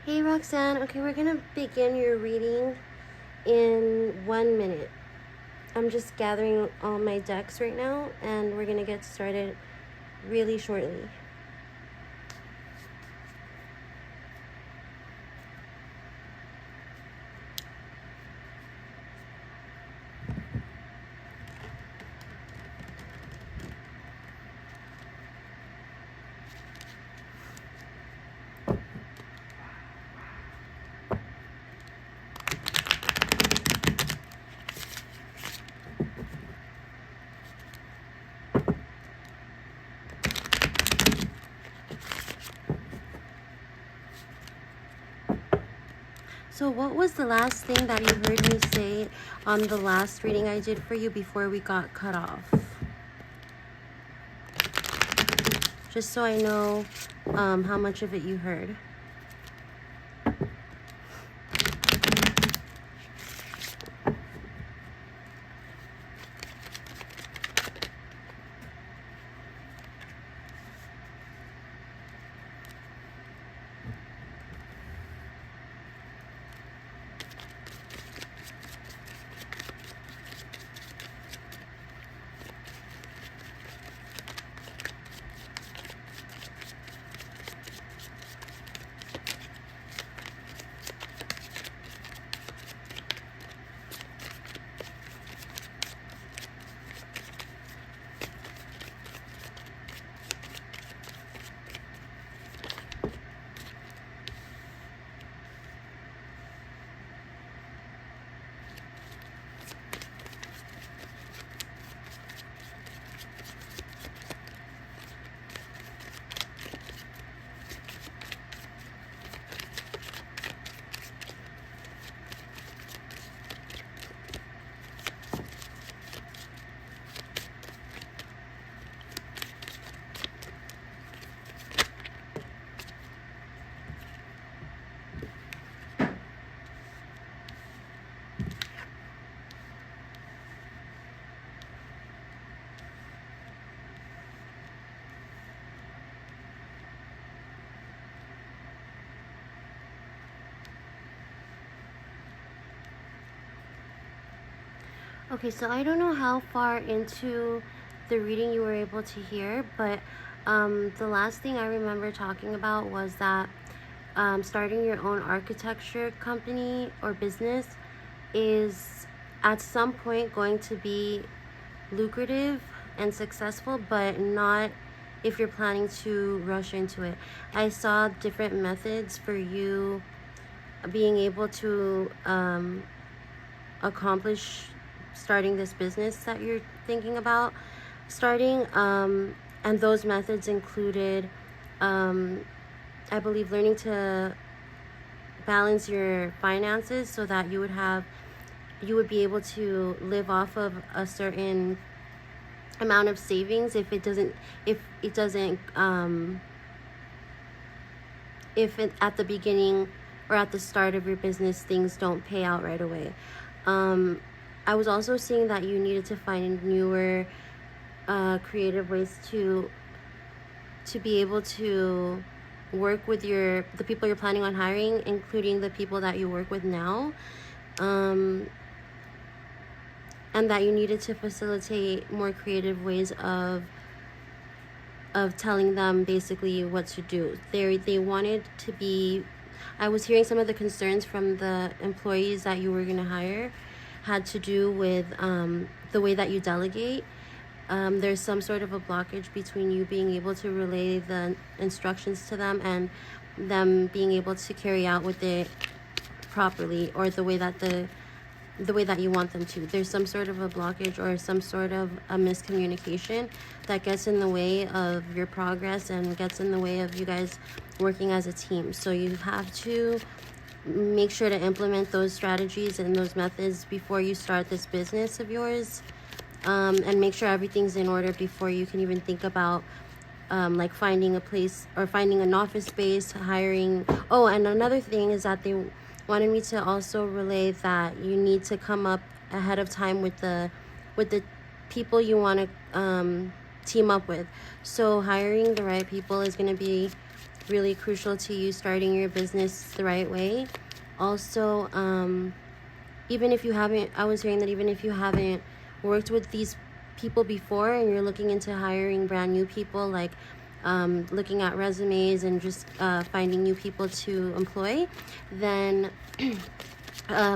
Hey Roxanne, okay, we're gonna begin your reading in 1 minute. I'm just gathering all my decks right now and we're gonna get started really shortly. So what was the last thing that you heard me say on the last reading I did for you before we got cut off? Just so I know how much of it you heard. Okay, so I don't know how far into the reading you were able to hear, but the last thing I remember talking about was that starting your own architecture company or business is at some point going to be lucrative and successful, but not if you're planning to rush into it. I saw different methods for you being able to accomplish starting this business that you're thinking about starting, and those methods included I believe learning to balance your finances so that you would be able to live off of a certain amount of savings if it doesn't if it, at the beginning or at the start of your business things don't pay out right away. I was also seeing that you needed to find newer creative ways to be able to work with the people you're planning on hiring, including the people that you work with now, and that you needed to facilitate more creative ways of telling them basically what to do. They wanted to be. I was hearing some of the concerns from the employees that you were going to hire had to do with the way that you delegate. There's some sort of a blockage between you being able to relay the instructions to them and them being able to carry out with it properly or the way that you want them to. There's some sort of a blockage or some sort of a miscommunication that gets in the way of your progress and gets in the way of you guys working as a team. So you have to make sure to implement those strategies and those methods before you start this business of yours, and make sure everything's in order before you can even think about like finding a place or finding an office space, hiring. Oh, and another thing is that they wanted me to also relay that you need to come up ahead of time with the people you want to team up with. So hiring the right people is going to be really crucial to you starting your business the right way. Also, even if you haven't, I was hearing that even if you haven't worked with these people before and you're looking into hiring brand new people, like looking at resumes and just finding new people to employ, then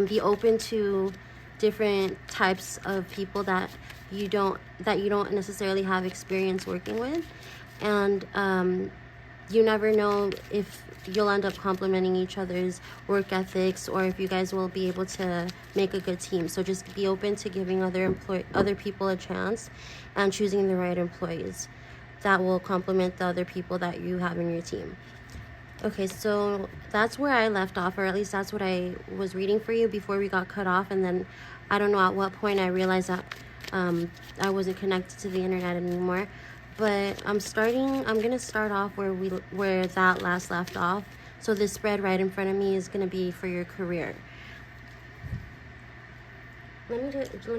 be open to different types of people that you don't necessarily have experience working with. And you never know if you'll end up complementing each other's work ethics, or if you guys will be able to make a good team. So just be open to giving other people a chance and choosing the right employees that will complement the other people that you have in your team. Okay, so that's where I left off, or at least that's what I was reading for you before we got cut off. And then I don't know at what point I realized that I wasn't connected to the internet anymore. But I'm gonna start off where that last left off. So this spread right in front of me is gonna be for your career. Let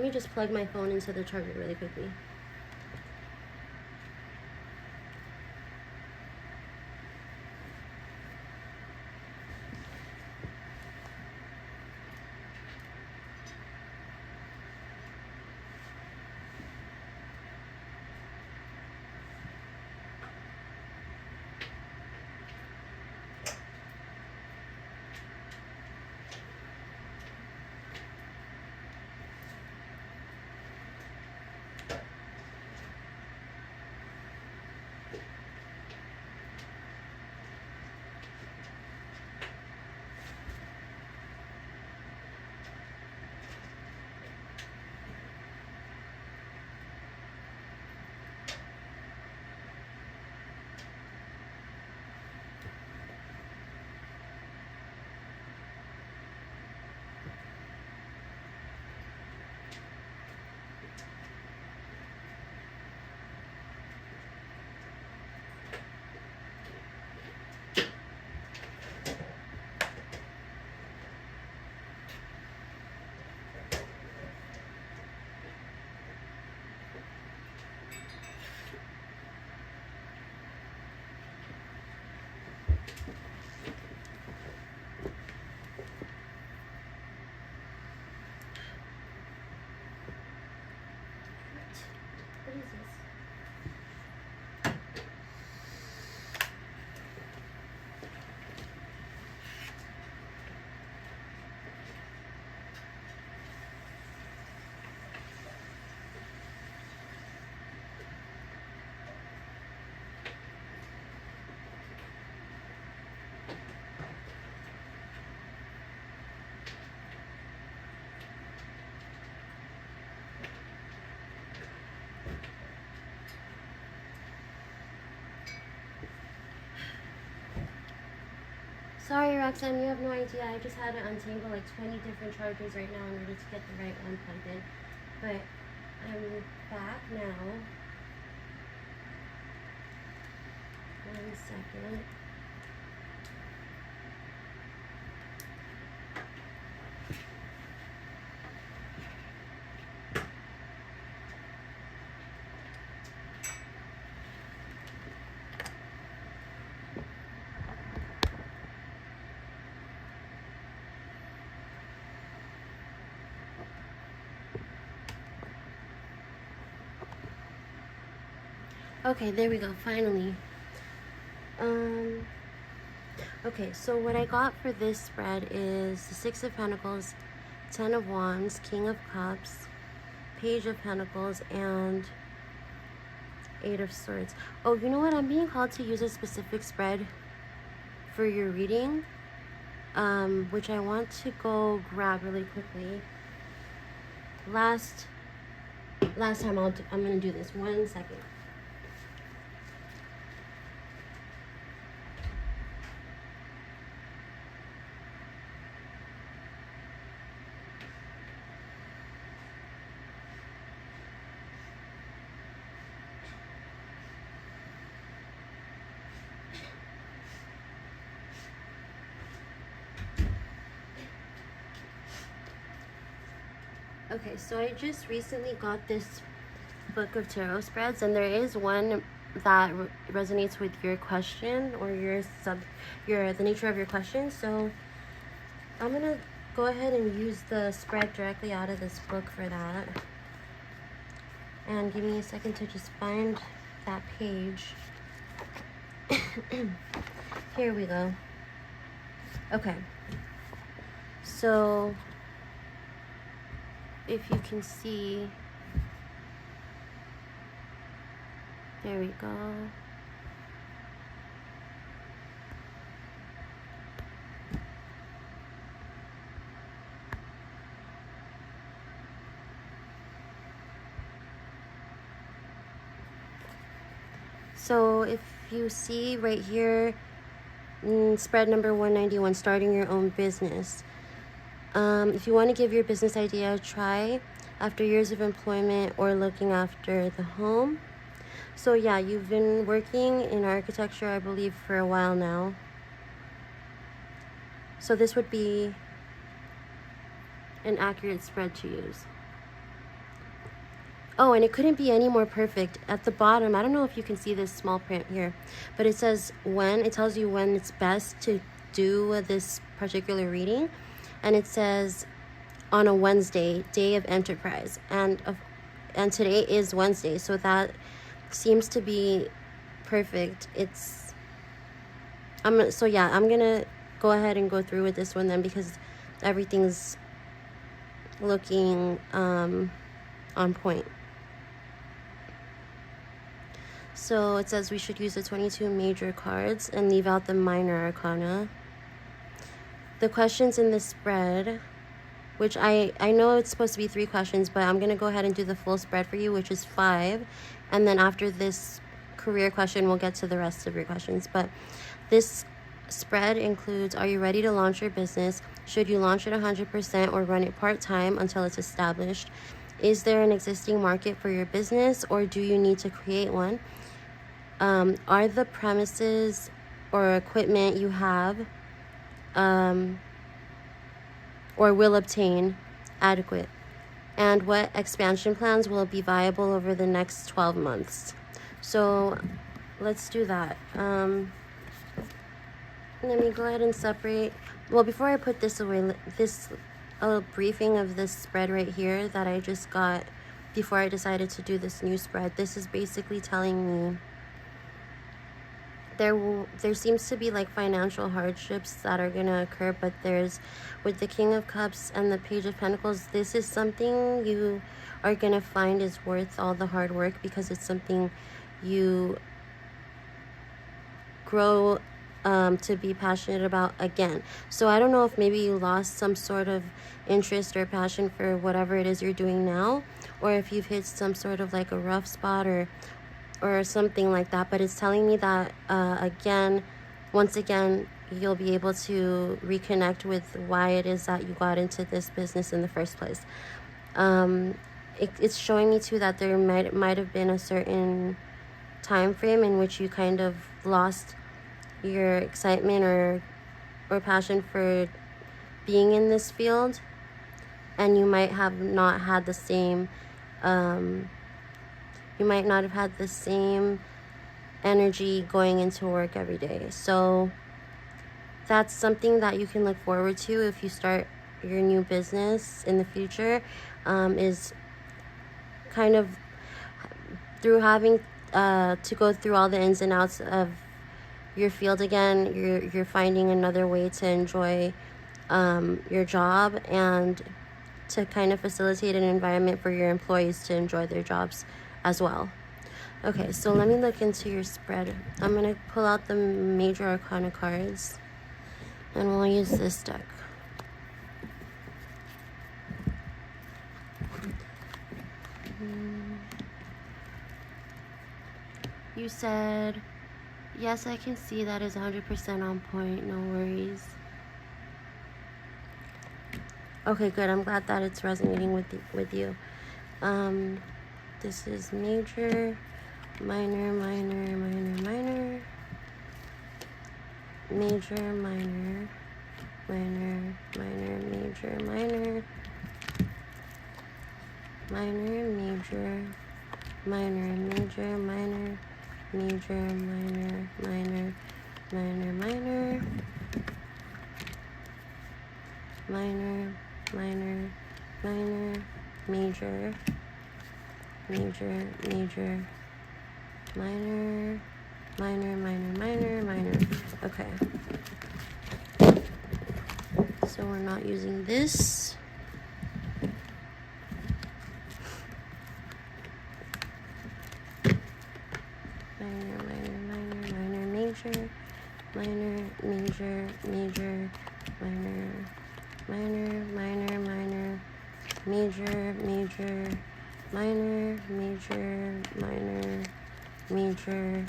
me just plug my phone into the charger really quickly. What is this? Sorry, Roxanne, you have no idea. I just had to untangle like 20 different chargers right now in order to get the right one plugged in. But I'm back now. 1 second. Okay, there we go, finally. Okay, so what I got for this spread is the Six of Pentacles, Ten of Wands, King of Cups, Page of Pentacles, and Eight of Swords. Oh, you know what? I'm being called to use a specific spread for your reading, which I want to go grab really quickly. Last time I'm gonna do this. 1 second. Okay, so I just recently got this book of tarot spreads, and there is one that resonates with your question or the nature of your question. So I'm gonna go ahead and use the spread directly out of this book for that. And give me a second to just find that page. Here we go. Okay. So if you can see, there we go. So if you see right here, spread number 191, starting your own business. If you want to give your business idea a try after years of employment or looking after the home. So yeah, you've been working in architecture, I believe, for a while now. So this would be an accurate spread to use. Oh, and it couldn't be any more perfect. At the bottom, I don't know if you can see this small print here, but it says when, it tells you when it's best to do this particular reading. And it says on a Wednesday, day of enterprise. And today is Wednesday, so that seems to be perfect. I'm gonna go ahead and go through with this one then, because everything's looking on point. So it says we should use the 22 major cards and leave out the minor arcana. The questions in the spread, which I know it's supposed to be 3 questions, but I'm going to go ahead and do the full spread for you, which is 5. And then after this career question, we'll get to the rest of your questions. But this spread includes, are you ready to launch your business? Should you launch it 100% or run it part-time until it's established? Is there an existing market for your business, or do you need to create one? Are the premises or equipment you have or will obtain adequate? And what expansion plans will be viable over the next 12 months? So let's do that. Let me go ahead and separate. Well, before I put this away, a briefing of this spread right here that I just got before I decided to do this new spread. This is basically telling me there seems to be like financial hardships that are going to occur, but with the King of Cups and the Page of Pentacles, this is something you are going to find is worth all the hard work, because it's something you grow to be passionate about again. So I don't know if maybe you lost some sort of interest or passion for whatever it is you're doing now, or if you've hit some sort of like a rough spot or something like that. But it's telling me that once again you'll be able to reconnect with why it is that you got into this business in the first place. It's showing me too that there might have been a certain time frame in which you kind of lost your excitement or passion for being in this field, and you might have not had the same energy going into work every day. So that's something that you can look forward to if you start your new business in the future, is kind of through having to go through all the ins and outs of your field again. You're finding another way to enjoy your job, and to kind of facilitate an environment for your employees to enjoy their jobs as well. Okay, so let me look into your spread. I'm going to pull out the major arcana cards, and we'll use this deck. You said, yes, I can see that is 100% on point. No worries. Okay, good. I'm glad that it's resonating with you. This is major, minor, minor, minor, minor, major, minor, minor, minor, major, minor, minor, major, minor, major, minor, major, minor, minor, minor, minor, minor, minor, minor, major, major, major, minor, minor, minor, minor, minor. Okay. So we're not using this. Minor, minor, minor, minor, major, minor, major, major, minor, minor, minor, minor, major, major, minor, major, minor, major,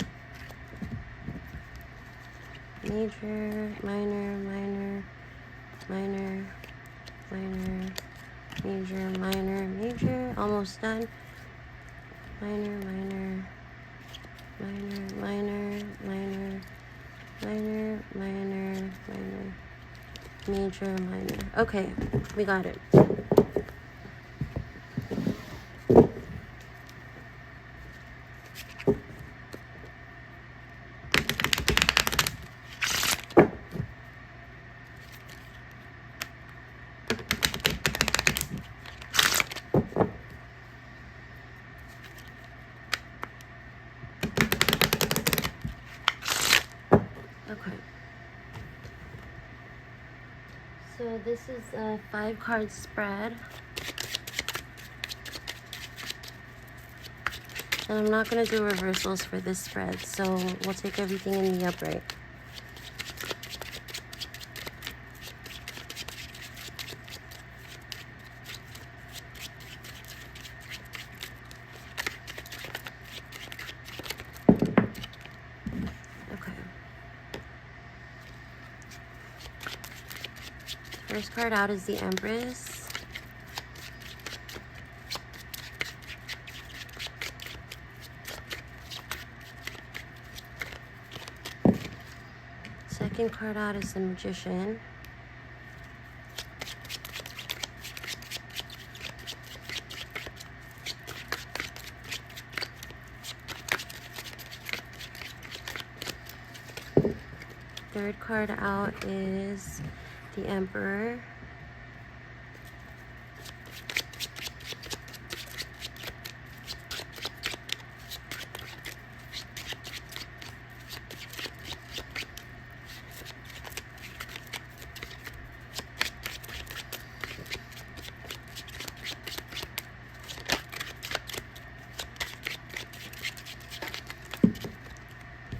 major, minor, minor, minor, minor, major, minor, major, almost done. Minor, minor, minor, minor, minor, minor, minor, minor, major, minor. Okay, we got it. Okay. So this is a 5-card spread. And I'm not going to do reversals for this spread, so we'll take everything in the upright. Okay. First card out is the Empress. Second card out is the Magician. Third card out is the Emperor.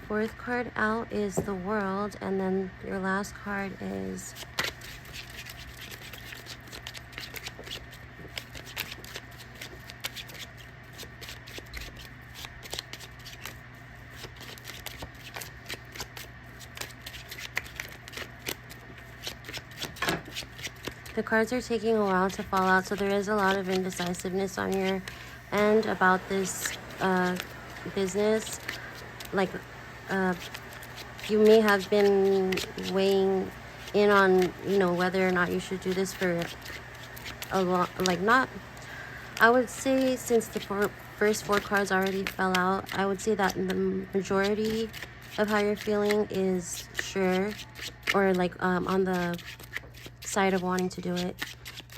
Fourth card out is the World, and then your last card is the cards are taking a while to fall out, so there is a lot of indecisiveness on your end about this business. Like, you may have been weighing in on, whether or not you should do this for a long, not, I would say, since the first 4 cards already fell out, I would say that the majority of how you're feeling is sure, or on the side of wanting to do it,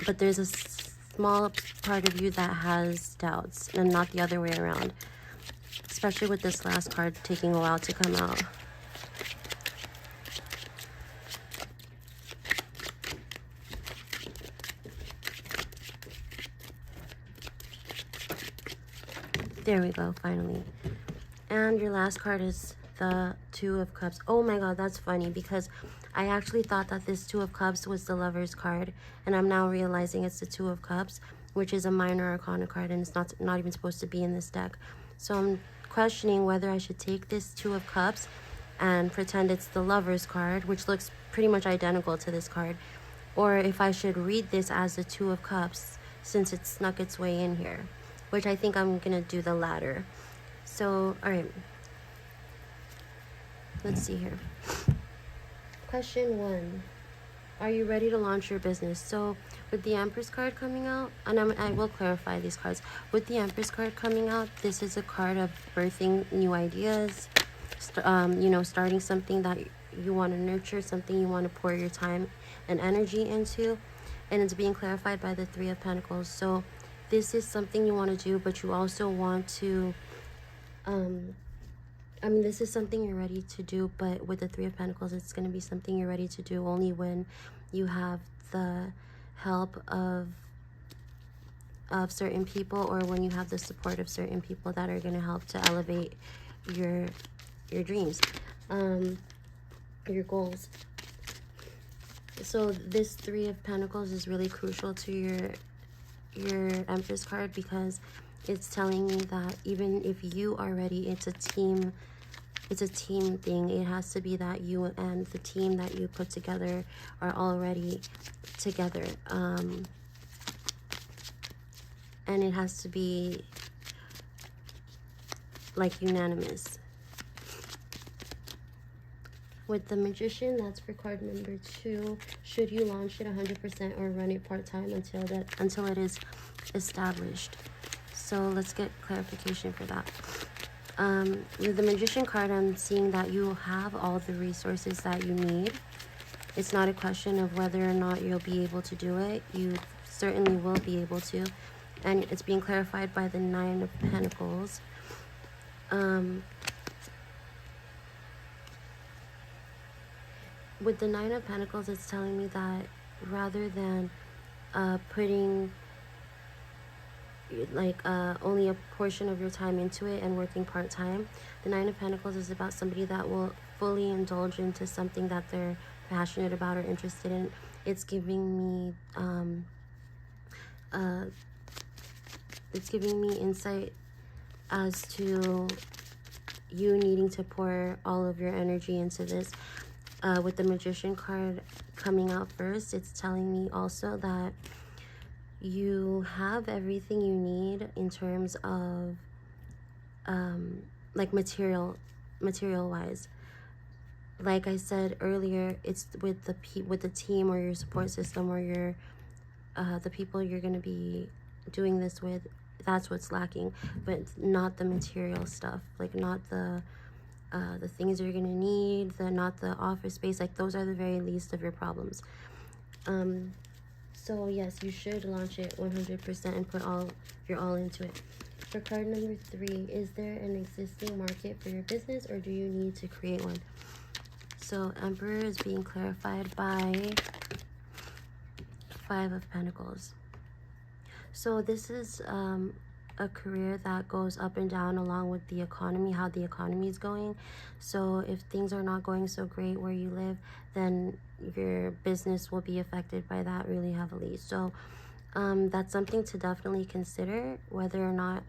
but there's a small part of you that has doubts, and not the other way around, especially with this last card taking a while to come out. There we go, finally. And your last card is the Two of Cups. Oh my god, that's funny, because I actually thought that this Two of Cups was the Lover's card, and I'm now realizing it's the Two of Cups, which is a minor arcana card, and it's not even supposed to be in this deck. So I'm questioning whether I should take this Two of Cups and pretend it's the Lover's card, which looks pretty much identical to this card, or if I should read this as the Two of Cups since it snuck its way in here, which I think I'm gonna do the latter. So, all right, let's see here. Question 1, are you ready to launch your business? So With the Empress card coming out, and I will clarify these cards. With the Empress card coming out, this is a card of birthing new ideas, you know, starting something that you want to nurture, something you want to pour your time and energy into. And it's being clarified by the Three of Pentacles. So this is something you want to do, but you also want to, I mean, this is something you're ready to do, but with the Three of Pentacles, it's going to be something you're ready to do only when you have the help of certain people, or when you have the support of certain people that are going to help to elevate your dreams, your goals. So this Three of Pentacles is really crucial to your Empress card, because it's telling me that even if you are ready, it's a team thing. It has to be that you and the team that you put together are already together, and it has to be like unanimous. With the Magician, that's for card number 2. Should you launch it 100% or run it part-time until it is established? So let's get clarification for that. With the Magician card, I'm seeing that you have all the resources that you need. It's not a question of whether or not you'll be able to do it. You certainly will be able to. And it's being clarified by the Nine of Pentacles. With the Nine of Pentacles, it's telling me that rather than putting like only a portion of your time into it and working part-time, the Nine of Pentacles is about somebody that will fully indulge into something that they're passionate about or interested in. It's giving me insight as to you needing to pour all of your energy into this. With the Magician card coming out first, it's telling me also that you have everything you need in terms of like material wise. Like I said earlier, it's with the team or your support system or your the people you're going to be doing this with. That's what's lacking, but not the material stuff, like not the things you're gonna need, not the office space. Like those are the very least of your problems. So yes, you should launch it 100% and put your all into it. For card number 3, is there an existing market for your business, or do you need to create one? So Emperor is being clarified by Five of Pentacles. So this is a career that goes up and down along with the economy, how the economy is going. So if things are not going so great where you live, then your business will be affected by that really heavily. So that's something to definitely consider, whether or not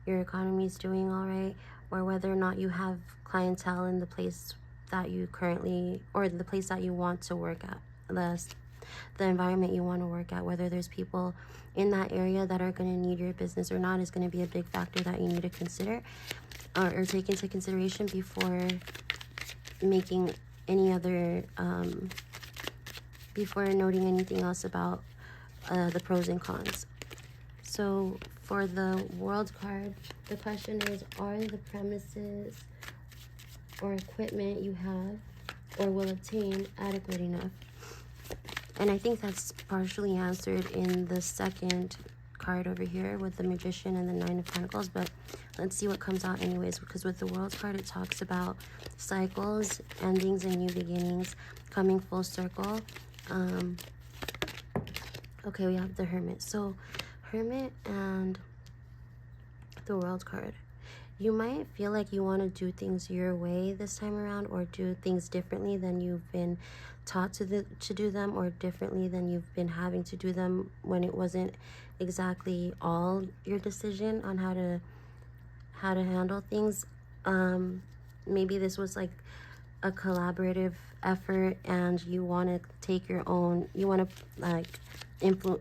your economy is doing all right, or whether or not you have clientele in the place that you currently, or the place that you want to work at, the environment you want to work at. Whether there's people in that area that are going to need your business or not is going to be a big factor that you need to consider or take into consideration before making any other before noting anything else about the pros and cons. So for the World card, the question is, are the premises or equipment you have or will obtain adequate enough? And I think that's partially answered in the second card over here with the Magician and the Nine of Pentacles. But let's see what comes out anyways, because with the World card, it talks about cycles, endings, and new beginnings coming full circle. Okay, we have the Hermit. So Hermit and the World card. You might feel like you want to do things your way this time around, or do things differently than you've been taught to do them, or differently than you've been having to do them when it wasn't exactly all your decision on how to handle things. Maybe this was like a collaborative effort and you want to take your own, you want to like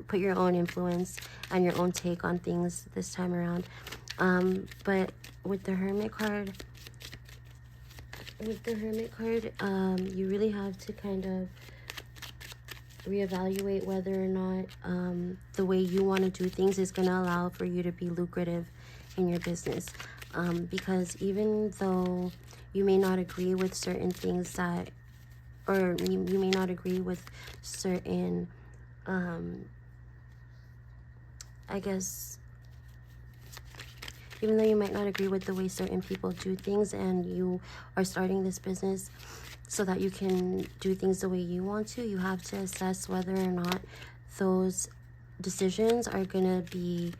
put your own influence and your own take on things this time around. But with the Hermit card, you really have to kind of reevaluate whether or not the way you want to do things is going to allow for you to be lucrative in your business. Because even though you may not agree with certain things that, or you may not agree with certain, I guess, even though you might not agree with the way certain people do things, and you are starting this business so that you can do things the way you want to, you have to assess whether or not those decisions are going to be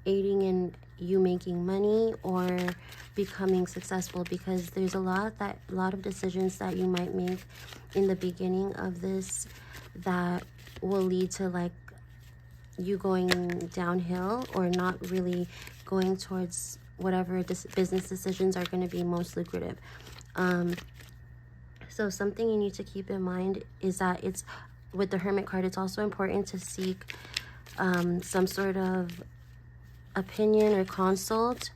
aiding in you making money or becoming successful. Because there's a lot of decisions that you might make in the beginning of this that will lead to like you going downhill or not really going towards whatever business decisions are going to be most lucrative. So something you need to keep in mind is that it's with the Hermit card, it's also important to seek some sort of opinion or consult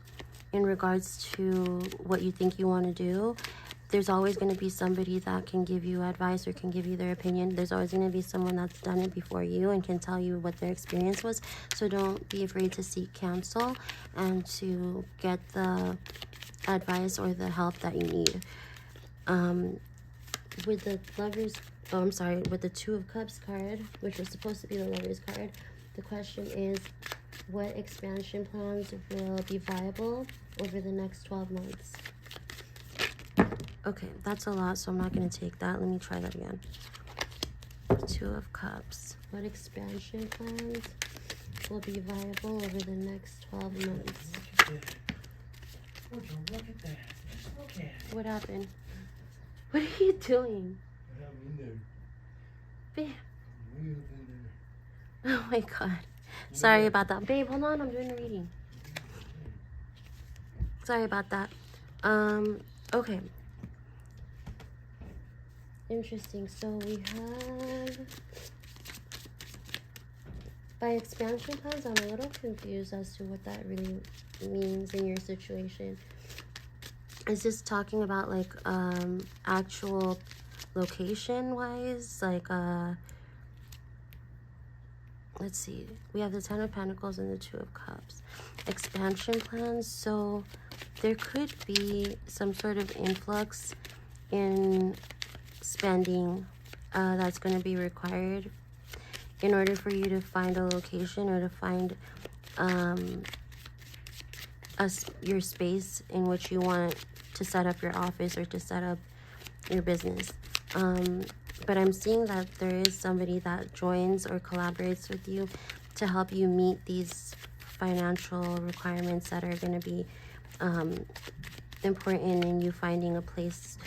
in regards to what you think you want to do. There's always going to be somebody that can give you advice or can give you their opinion. There's always going to be someone that's done it before you and can tell you what their experience was. So don't be afraid to seek counsel and to get the advice or the help that you need. With the with the Two of Cups card, which was supposed to be the Lovers card, the question is, what expansion plans will be viable over the next 12 months? Okay, that's a lot, so I'm not going to take that. Let me try that again. Two of Cups. What expansion plans will be viable over the next 12 months? Look at that. Just look at it. What happened? What are you doing? I'm in there. Babe. I'm way up in there. Oh my god. Sorry about that. Babe, hold on. I'm doing a reading. Sorry about that. Okay. Interesting. So we have... By expansion plans, I'm a little confused as to what that really means in your situation. Is this talking about like actual location wise? Like let's see. We have the Ten of Pentacles and the Two of Cups. Expansion plans. So there could be some sort of influx in spending that's going to be required in order for you to find a location or to find your space in which you want to set up your office or to set up your business. But I'm seeing that there is somebody that joins or collaborates with you to help you meet these financial requirements that are going to be important in you finding a place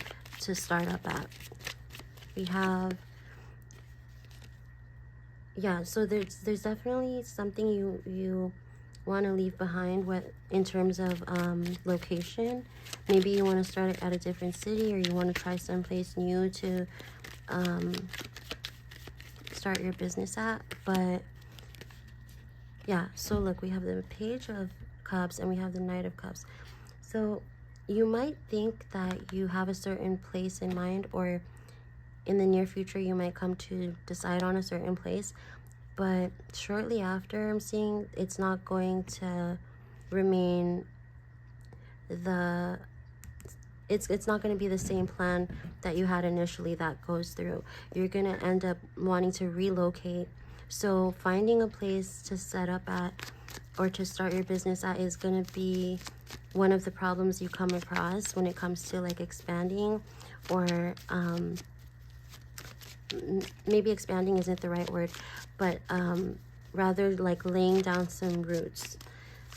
to start up at. We have, yeah, so there's definitely something you want to leave behind in terms of location. Maybe you want to start at a different city, or you want to try someplace new to start your business at. But yeah, so look, we have the Page of Cups and we have the Knight of Cups. So you might think that you have a certain place in mind, or in the near future you might come to decide on a certain place, but shortly after, I'm seeing it's not going to remain it's not going to be the same plan that you had initially that goes through. You're going to end up wanting to relocate. So finding a place to set up at or to start your business at is going to be one of the problems you come across when it comes to like expanding, or maybe expanding isn't the right word, but rather like laying down some roots.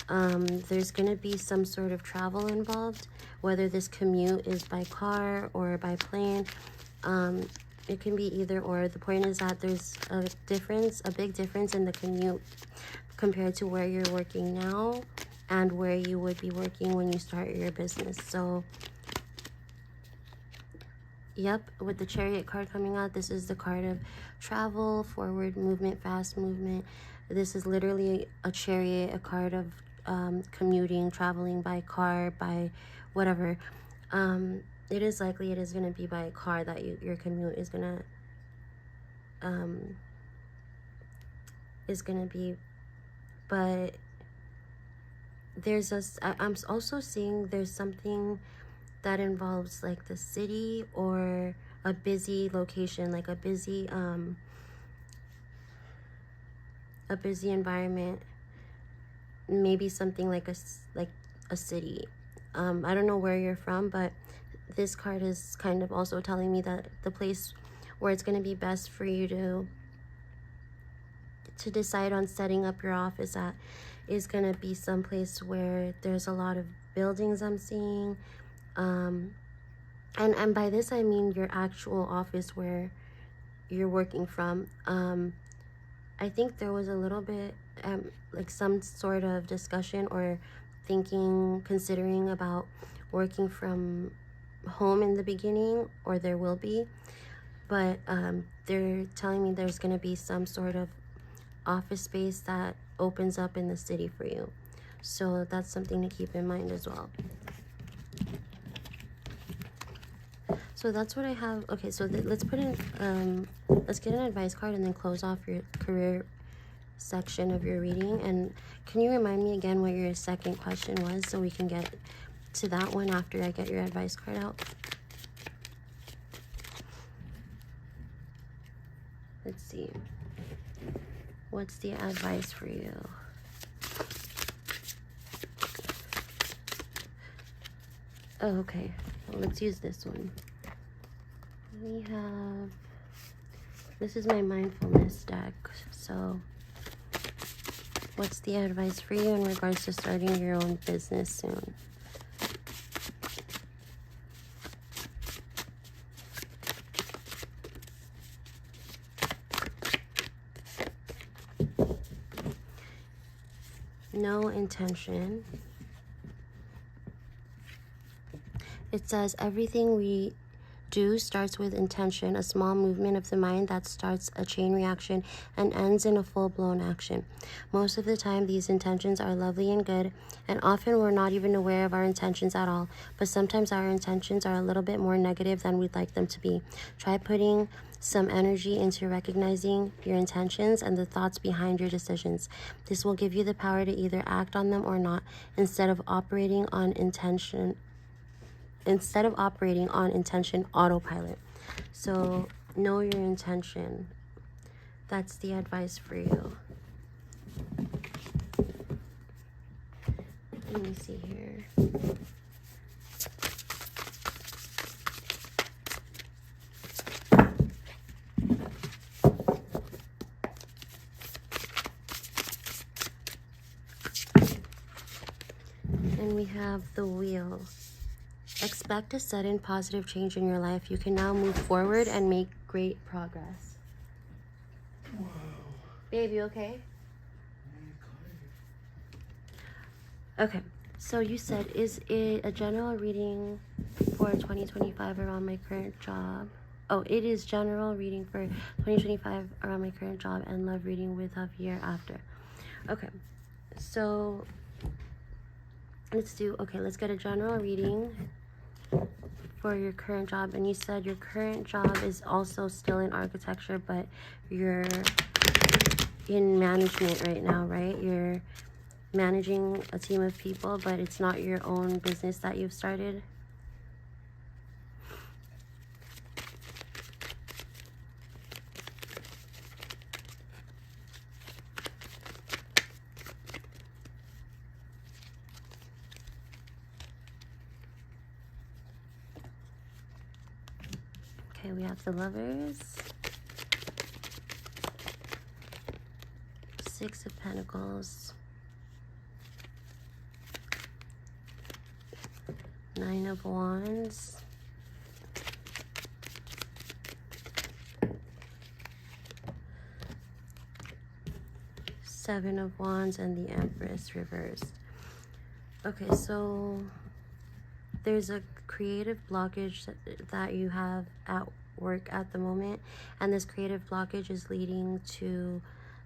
There's going to be some sort of travel involved, whether this commute is by car or by plane. It can be either or. The point is that there's a big difference in the commute compared to where you're working now and where you would be working when you start your business. So yep, with the Chariot card coming out, this is the card of travel, forward movement, fast movement. This is literally a chariot, a card of commuting, traveling by car, by whatever. it is likely it is going to be by car that your commute is going to be, but I'm also seeing there's something that involves like the city or a busy location, like a busy environment, maybe something like a city. I don't know where you're from, but this card is kind of also telling me that the place where it's going to be best for you to decide on setting up your office at is going to be someplace where there's a lot of buildings I'm seeing, and by this I mean your actual office where you're working from. I think there was a little bit like some sort of discussion or considering about working from home in the beginning, or there will be, but they're telling me there's going to be some sort of office space that opens up in the city for you. So that's something to keep in mind as well. So that's what I have. Okay, so let's put in let's get an advice card and then close off your career section of your reading. And can you remind me again what your second question was, so we can get to that one after I get your advice card out? Let's see. What's the advice for you? Oh, okay. Well, let's use this one. We have, this is my mindfulness deck. So what's the advice for you in regards to starting your own business soon? No intention. It says everything we do starts with intention, a small movement of the mind that starts a chain reaction and ends in a full-blown action. Most of the time, these intentions are lovely and good, and often we're not even aware of our intentions at all, but sometimes our intentions are a little bit more negative than we'd like them to be. Try putting some energy into recognizing your intentions and the thoughts behind your decisions. This will give you the power to either act on them or not, instead of operating on intention autopilot. So know your intention. That's the advice for you. Let me see here. And we have the Wheel. Expect a sudden positive change in your life. You can now move forward and make great progress. Whoa. Baby, okay? Okay, so you said, is it a general reading for 2025 around my current job? Oh, it is general reading for 2025 around my current job and love reading with Javier after. Okay, so let's get a general reading for your current job. And you said your current job is also still in architecture, but you're in management right now, right? You're managing a team of people, but it's not your own business that you've started. Okay, we have the Lovers, Six of Pentacles, Nine of Wands, Seven of Wands, and the Empress reversed. Okay, so there's a creative blockage that you have at work at the moment, and this creative blockage is leading to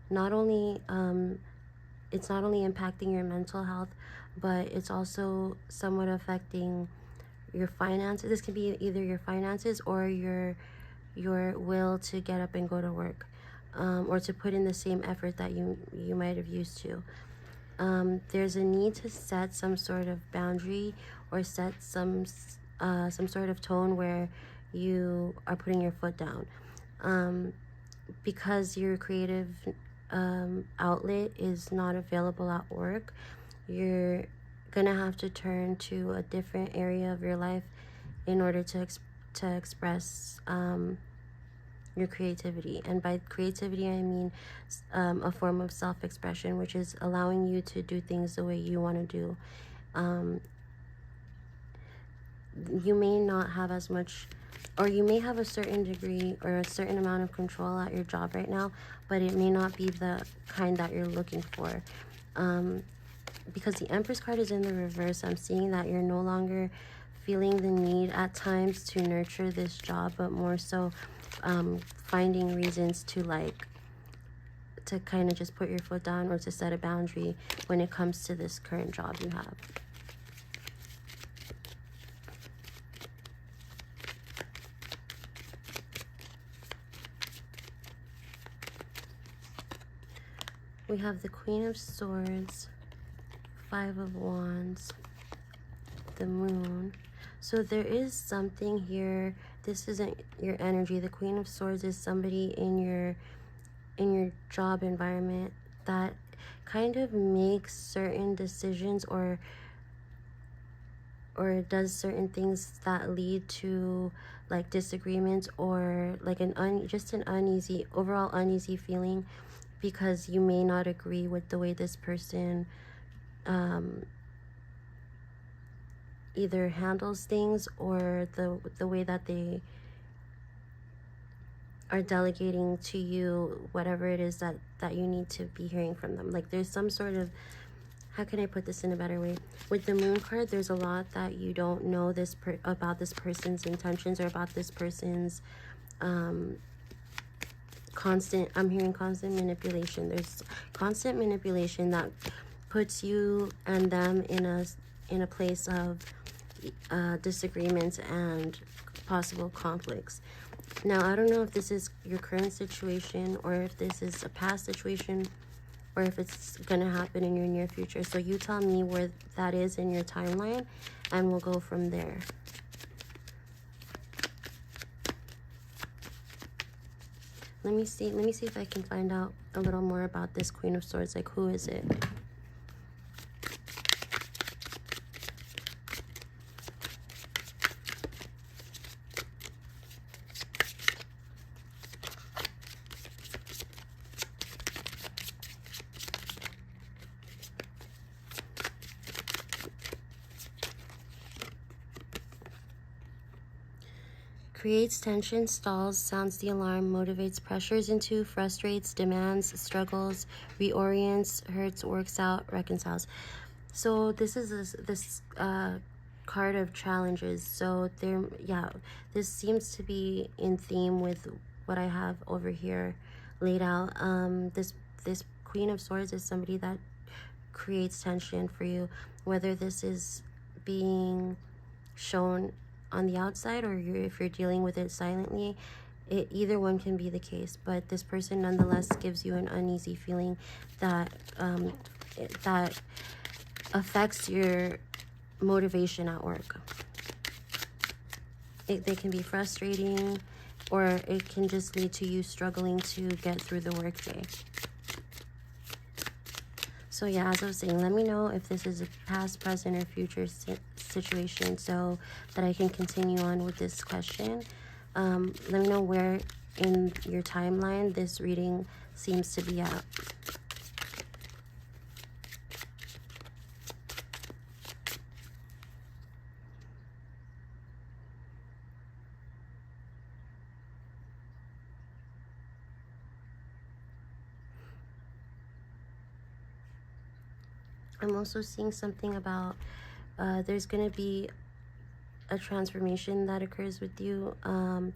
not only it's not only impacting your mental health, but it's also somewhat affecting finances. This can be either your finances or your will to get up and go to work, or to put in the same effort that you might have used to. There's a need to set some sort of boundary or set some sort of tone where you are putting your foot down, because your creative outlet is not available at work. You're gonna have to turn to a different area of your life in order to express your creativity. And by creativity, I mean a form of self-expression, which is allowing you to do things the way you want to do. You may not have as much, or you may have a certain degree or a certain amount of control at your job right now, but it may not be the kind that you're looking for. Because the Empress card is in the reverse, I'm seeing that you're no longer feeling the need at times to nurture this job, but more so finding reasons to kind of just put your foot down or to set a boundary when it comes to this current job you have. We have the Queen of Swords, Five of Wands, the Moon. So there is something here. This isn't your energy. The Queen of Swords is somebody in your job environment that kind of makes certain decisions or does certain things that lead to like disagreements or like just an overall uneasy feeling, because you may not agree with the way this person either handles things or the way that they are delegating to you whatever it is that you need to be hearing from them. Like there's some sort of, how can I put this in a better way? With the Moon card, there's a lot that you don't know about this person's intentions or about this person's I'm hearing constant manipulation. There's constant manipulation that puts you and them in a place of disagreements and possible conflicts. Now, I don't know if this is your current situation or if this is a past situation or if it's going to happen in your near future. So you tell me where that is in your timeline and we'll go from there. Let me see if I can find out a little more about this Queen of Swords. Like, who is it? Creates tension, stalls, sounds the alarm, motivates, pressures into, frustrates, demands, struggles, reorients, hurts, works out, reconciles. So this is this card of challenges. So this seems to be in theme with what I have over here laid out. This Queen of Swords is somebody that creates tension for you, whether this is being shown on the outside or if you're dealing with it silently. Either one can be the case, but this person nonetheless gives you an uneasy feeling that that affects your motivation at work. They can be frustrating, or it can just lead to you struggling to get through the workday. So yeah, as I was saying, let me know if this is a past, present, or future situation so that I can continue on with this question. Let me know where in your timeline this reading seems to be at. I'm also seeing something about there's going to be a transformation that occurs with you. I'm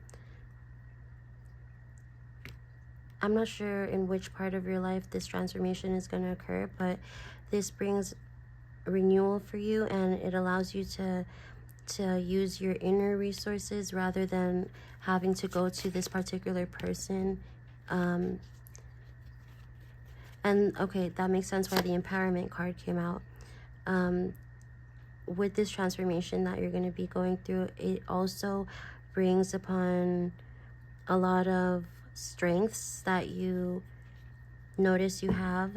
not sure in which part of your life this transformation is going to occur, but this brings renewal for you, and it allows you to to use your inner resources rather than having to go to this particular person. And okay, that makes sense why the empowerment card came out. With this transformation that you're going to be going through, it also brings upon a lot of strengths that you notice you have.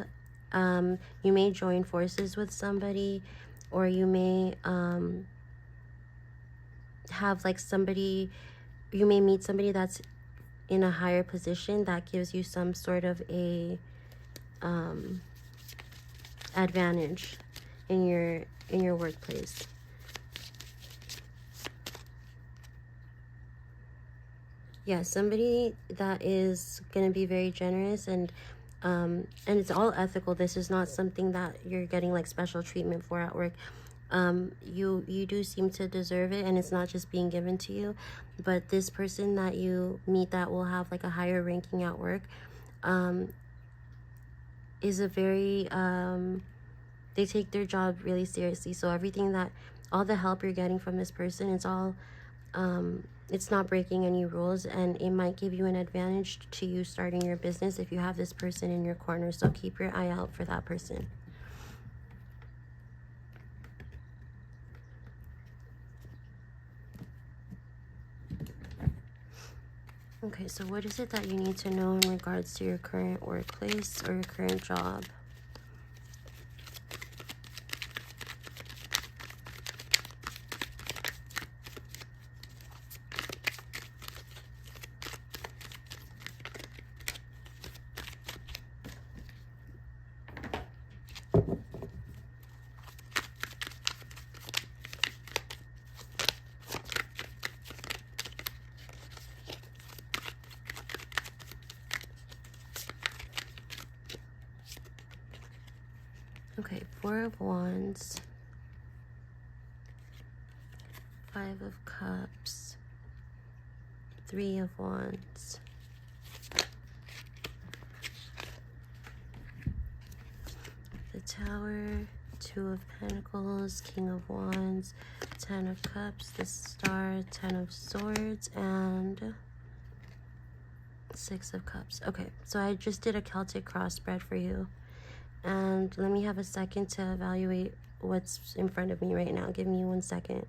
You may join forces with somebody, or you may have like somebody, you may meet somebody that's in a higher position that gives you some sort of a advantage in your workplace. Yeah, somebody that is going to be very generous, and it's all ethical. This is not something that you're getting like special treatment for at work. You do seem to deserve it, and it's not just being given to you. But this person that you meet that will have like a higher ranking at work is a very they take their job really seriously. So everything that, all the help you're getting from this person, it's all it's not breaking any rules, and it might give you an advantage to you starting your business if you have this person in your corner. So keep your eye out for that person. Okay, so what is it that you need to know in regards to your current workplace or your current job? Okay, 4 of Wands, 5 of Cups, 3 of Wands, the Tower, 2 of Pentacles, King of Wands, 10 of Cups, the Star, 10 of Swords, and 6 of Cups. Okay, so I just did a Celtic cross spread for you. And let me have a second to evaluate what's in front of me right now. Give me 1 second.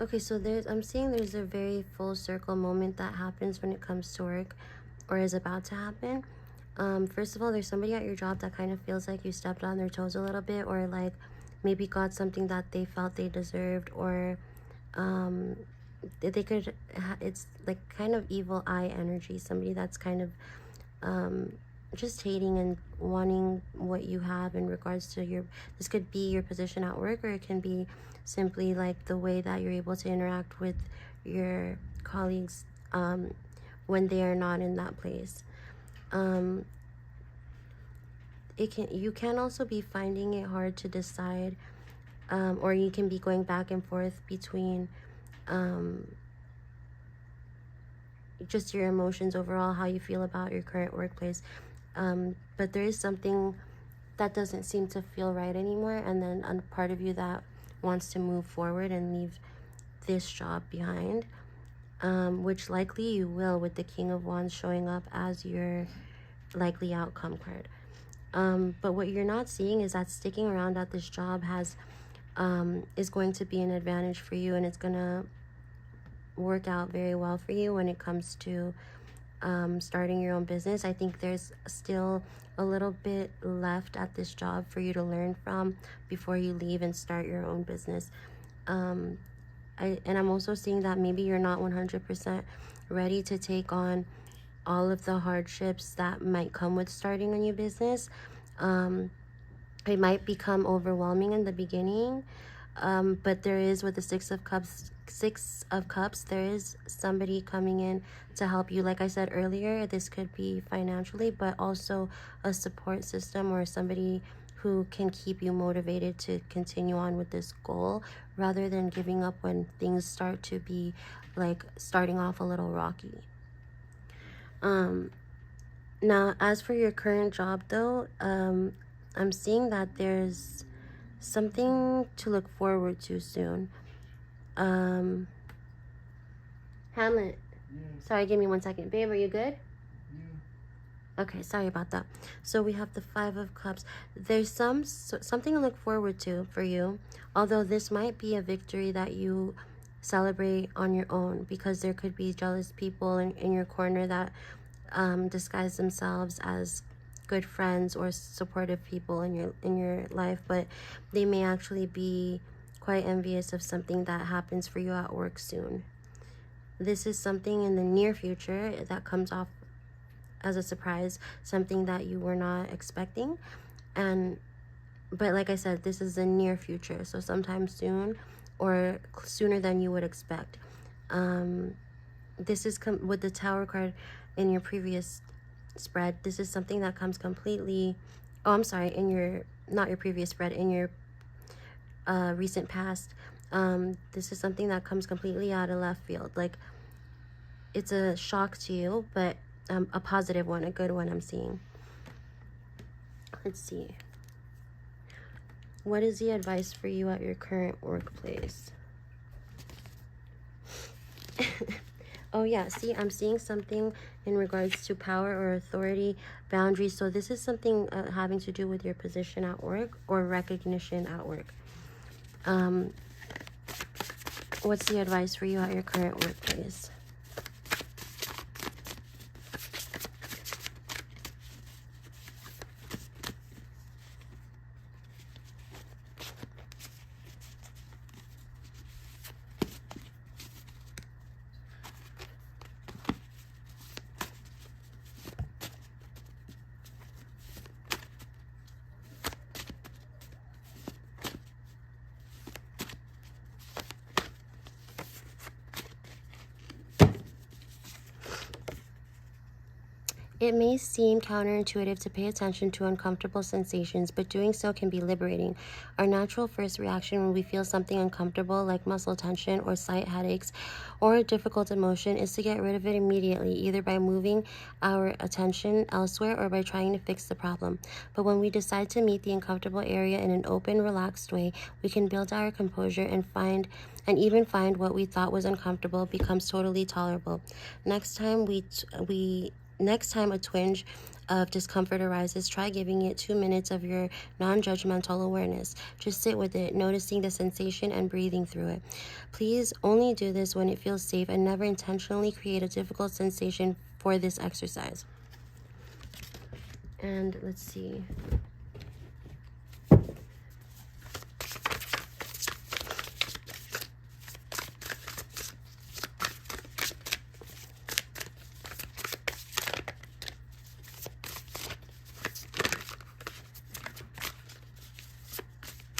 Okay, so I'm seeing there's a very full circle moment that happens when it comes to work, or is about to happen. First of all, there's somebody at your job that kind of feels like you stepped on their toes a little bit, or like maybe got something that they felt they deserved, or they could it's like kind of evil eye energy, somebody that's kind of just hating and wanting what you have in regards to your, this could be your position at work, or it can be simply like the way that you're able to interact with your colleagues when they are not in that place. You can also be finding it hard to decide, or you can be going back and forth between just your emotions overall, how you feel about your current workplace. But there is something that doesn't seem to feel right anymore, and then a part of you that wants to move forward and leave this job behind, which likely you will, with the King of Wands showing up as your likely outcome card. But what you're not seeing is that sticking around at this job is going to be an advantage for you, and it's gonna work out very well for you when it comes to starting your own business. I think there's still a little bit left at this job for you to learn from before you leave and start your own business. And I'm also seeing that maybe you're not 100% ready to take on all of the hardships that might come with starting a new business. It might become overwhelming in the beginning, but there is, with the Six of Cups, there is somebody coming in to help you. Like I said earlier, this could be financially, but also a support system or somebody who can keep you motivated to continue on with this goal rather than giving up when things start to be like starting off a little rocky. Now, as for your current job though, I'm seeing that there's something to look forward to soon. Hamlet. Yeah. Sorry, give me 1 second. Babe, are you good? Yeah. Okay, sorry about that. So we have the Five of Cups. There's something to look forward to for you, although this might be a victory that you celebrate on your own, because there could be jealous people in your corner that disguise themselves as good friends or supportive people in your life, but they may actually be quite envious of something that happens for you at work soon. This is something in the near future that comes off as a surprise, something that you were not expecting. But like I said, this is the near future, so sometime soon or sooner than you would expect. This is with the Tower card in your previous spread. This is something that comes completely, in your, not your previous spread, in your recent past. This is something that comes completely out of left field. Like, it's a shock to you, but a positive one, a good one I'm seeing. Let's see. What is the advice for you at your current workplace? Oh yeah, see, I'm seeing something in regards to power or authority, boundaries. So this is something having to do with your position at work or recognition at work. What's the advice for you at your current workplace? It may seem counterintuitive to pay attention to uncomfortable sensations, but doing so can be liberating. Our natural first reaction when we feel something uncomfortable, like muscle tension or slight headaches or a difficult emotion, is to get rid of it immediately, either by moving our attention elsewhere or by trying to fix the problem. But when we decide to meet the uncomfortable area in an open, relaxed way, we can build our composure and even find what we thought was uncomfortable becomes totally tolerable. Next time a twinge of discomfort arises, try giving it 2 minutes of your non-judgmental awareness. Just sit with it, noticing the sensation and breathing through it. Please only do this when it feels safe and never intentionally create a difficult sensation for this exercise. And let's see.